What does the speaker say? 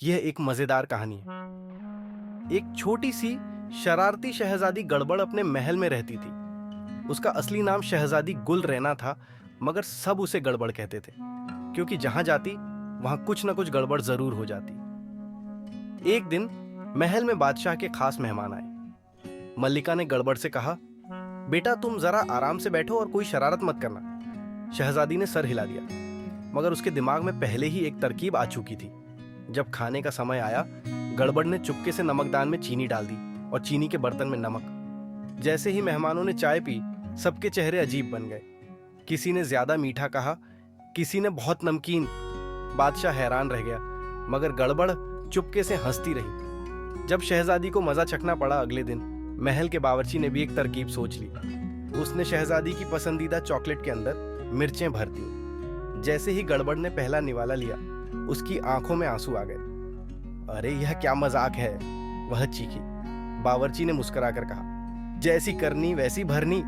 यह एक मजेदार कहानी है। एक छोटी सी शरारती शहजादी गड़बड़ अपने महल में रहती थी। उसका असली नाम शहजादी गुल रैना था, मगर सब उसे गड़बड़ कहते थे क्योंकि जहां जाती वहां कुछ न कुछ गड़बड़ जरूर हो जाती। एक दिन महल में बादशाह के खास मेहमान आए। मल्लिका ने गड़बड़ से कहा, बेटा तुम जरा आराम से बैठो और कोई शरारत मत करना। शहजादी ने सर हिला दिया, मगर उसके दिमाग में पहले ही एक तरकीब आ चुकी थी। जब खाने का समय आया, गड़बड़ ने चुपके से नमकदान में चीनी डाल दी और चीनी के बर्तन में नमक। जैसे ही मेहमानों ने चाय पी, सबके चेहरे अजीब बन गए। किसी ने ज्यादा मीठा कहा, किसी ने बहुत नमकीन। बादशाह हैरान रह गया, मगर गड़बड़ चुपके से हंसती रही। जब शहजादी को मजा चखना पड़ा, अगले दिन महल के बावर्ची ने भी एक तरकीब सोच ली। उसने शहजादी की पसंदीदा चॉकलेट के अंदर मिर्चें भर दी। जैसे ही गड़बड़ ने पहला निवाला लिया, उसकी आंखों में आंसू आ गए। अरे यह क्या मजाक है, वह चीखी। बावर्ची ने मुस्कुराकर कहा, जैसी करनी वैसी भरनी।